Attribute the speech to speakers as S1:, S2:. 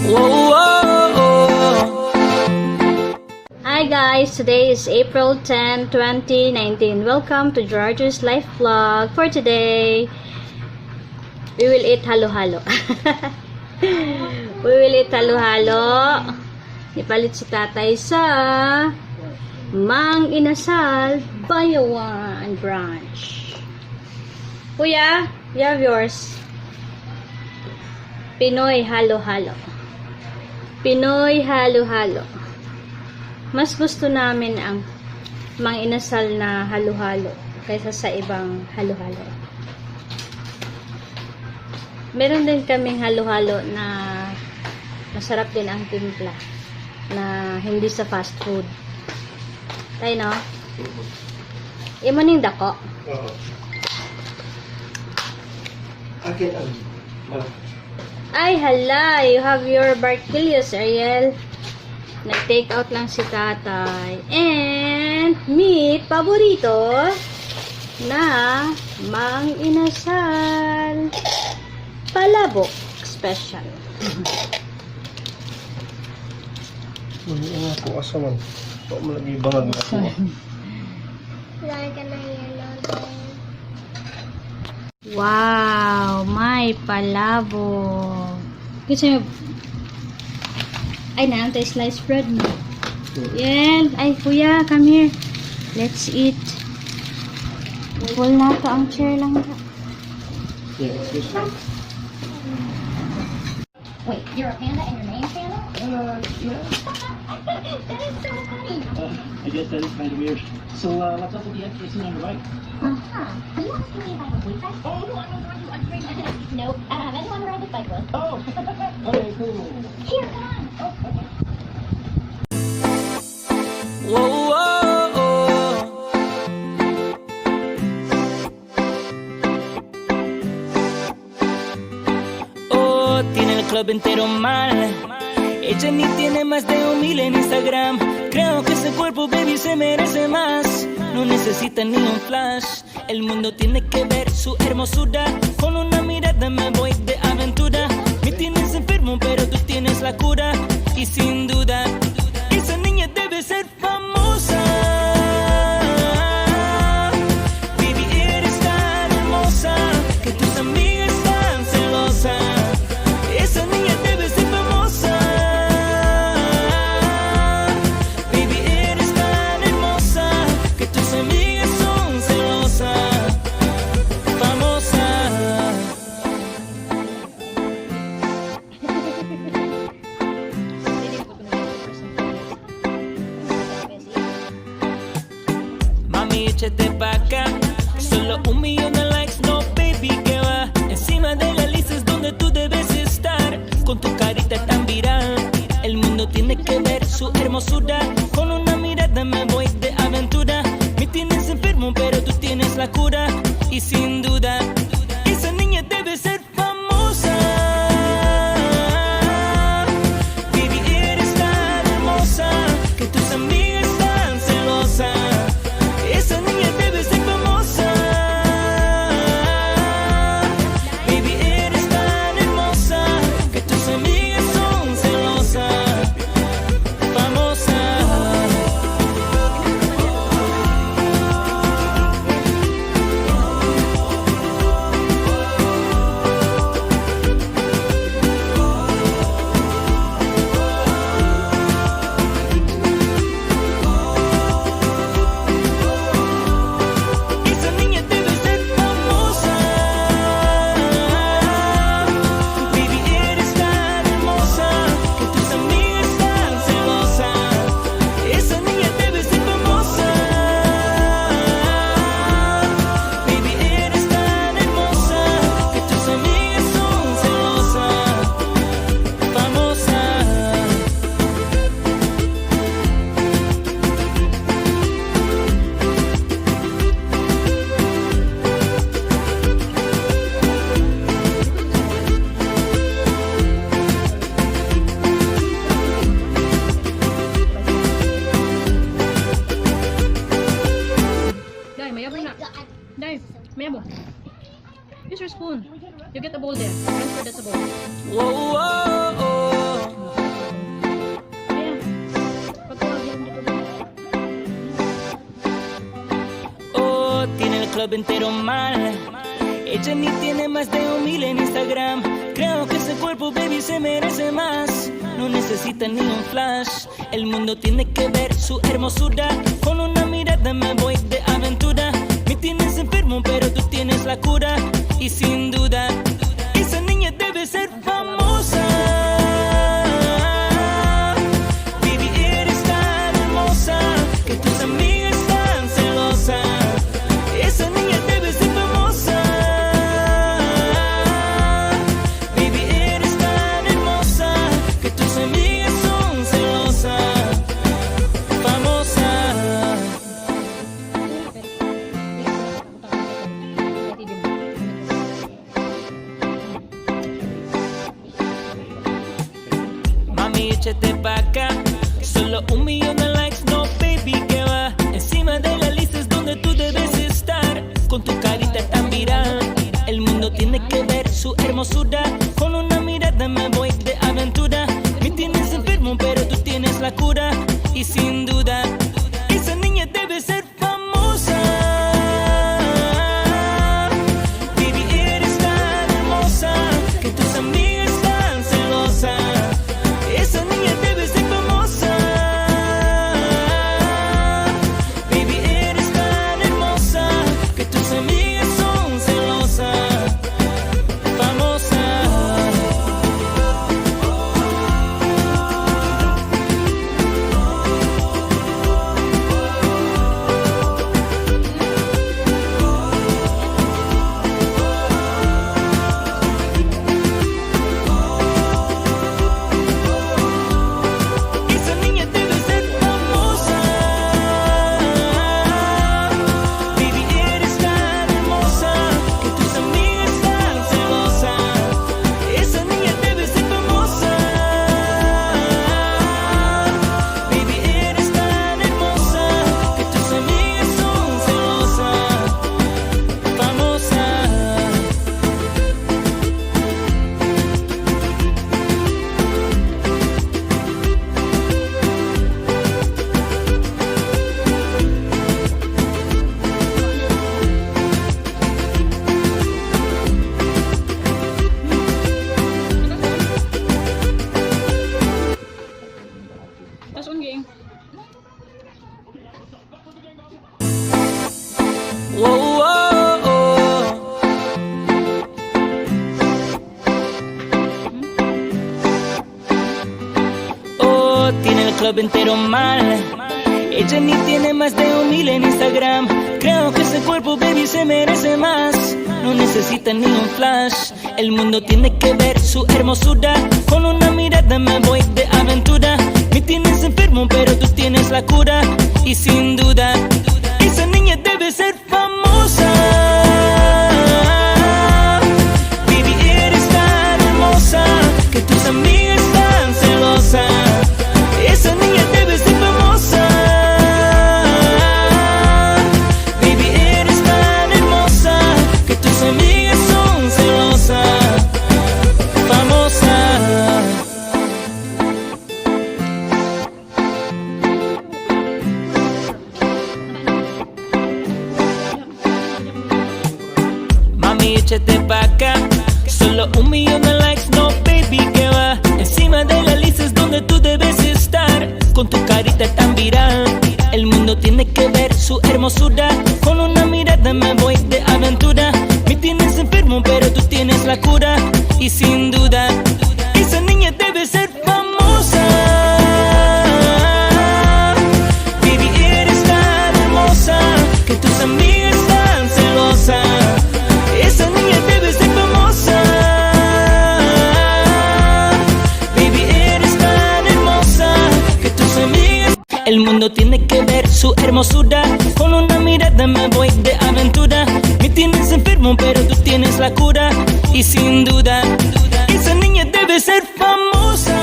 S1: Whoa, whoa, whoa.
S2: Hi guys, today is April 10, 2019. Welcome to George's Life Vlog. For today, we will eat halo-halo. We will eat halo-halo. Ipalit si tatay sa Mang Inasal Bayawan branch. Kuya, you have yours. Pinoy halo-halo. Pinoy halo-halo. Mas gusto namin ang Mang Inasal na halo-halo kaysa sa ibang halo-halo. Meron din kaming halo-halo na masarap din ang timpla na hindi sa fast food. Tayo no? Imo ning dako.
S3: Oo. Akin ang
S2: Ay, hala, you have your Barquillos, Ariel. Nag-take out lang si tatay. And, meat, paborito na Mang Inasal Palabok Special.
S3: Ano ako asa man. Ito mo lagi bangag na ako.
S2: Wow, may palabok. Kasi ay, naantay sliced bread mo. Yan. Ay, kuya, come here. Let's eat. Full na to ang chair lang.
S3: Yeah, excuse me.
S4: Wait, you're a panda and your name's Panda?
S3: Yeah.
S4: That is so funny.
S5: I guess that is kind of weird. So, what's up with the extra seat on the right?
S4: Uh-huh. Can you ask me if I have a boyfriend?
S5: Oh, no, I don't want you. I'm afraid.
S4: Nope, I don't have anyone to ride this bike with.
S5: Oh, okay, cool.
S4: Here, come on.
S5: Oh, okay.
S1: Whoa, whoa, whoa. Oh, tiene el club entero mal. Ella ni tiene más de 1,000 en Instagram. Creo que ese cuerpo, baby, se merece más. No necesita ni un flash. El mundo tiene que ver su hermosura. Con una mirada me voy de aventura. Me tienes enfermo, pero tú tienes la cura. Y sin duda, esa niña debe ser famosa. Baby, eres tan hermosa que tus amigas están celosas. Esa niña debe ser famosa. Baby, eres tan hermosa que tus amigas son celosas. Famosa. Mami, échate pa' acá. Solo 1,000,000 de likes, no baby, que va. Encima de la lista es donde tú debes estar. Con tu carita tan viral. El mundo tiene que ver su hermosura. Con una mirada me voy de aventura. Me tienes enfermo, pero tú tienes la cura. Y sin duda, esa niña debe ser famosa. Baby, eres tan hermosa que tus amigas están celosas. Esa niña debe ser famosa. Baby, eres tan hermosa que tus amigas son celosas. Famosa. club entero mal. Ella ni tiene más de 1,000 en Instagram. Creo que ese cuerpo, baby, se merece más. No necesita ni un flash. El mundo tiene que ver su hermosura. Con una mirada me voy de aventura. Me tienes enfermo, pero tú tienes la cura. Y sin duda, esa niña debe ser famosa. Baby, eres tan hermosa que tus amigas están celosas. Esa niña debe ser famosa. Baby, eres tan hermosa que tus amigas son celosas. Famosa. Mami, échate pa' acá. Solo 1 millón de likes, no baby, que va. Encima de la lista es donde tú debes estar. Con tu carita tan viral. El mundo tiene que ver su hermosura. Con una mirada me voy de aventura. Me tienes enfermo, pero tú tienes la cura. Y sin duda, esa niña debe ser famosa. Baby, eres tan hermosa que tus amigas están celosas. Esa niña debe ser famosa. Baby, eres tan hermosa que tus amigas son celosas. Famosa. Esa niña debe ser famosa. Baby, eres tan hermosa que tus amigas están celosas. Esa niña debe ser famosa. Baby, eres tan hermosa que tus amigas son celosas. Famosa. Whoa, whoa, oh. Oh, tiene el club entero mal. Ella ni tiene más de 1,000 en Instagram. Creo que ese cuerpo, baby, se merece más. No necesita ni un flash. El mundo tiene que ver su hermosura. Con una mirada me voy de aventura. Me tienes enfermo, pero tú tienes la cura. Y sin duda, esa niña debe ser famosa. Baby, eres tan hermosa que tus amigas están celosas. Esa niña debe ser famosa. Baby, eres tan hermosa que tus amigas son celosas. Famosa. Mami, échate pa' acá. Solo 1 millón de likes, no baby, que va. Encima de la lista es donde tú debes estar. Con tu carita tan viral. El mundo tiene que ver su hermosura. Con una mirada me voy de aventura. Me tienes enfermo, pero tú tienes la cura. Y sin duda, esa niña debe ser famosa. Baby, eres tan hermosa que tus amigas están celosas. Esa niña debe ser famosa. Baby, eres tan hermosa que tus amigas. El mundo tiene que ver su hermosura. Con una mirada me voy de aventura. Me tienes enfermo, pero tú tienes la cura. Y sin duda, esa niña debe ser famosa.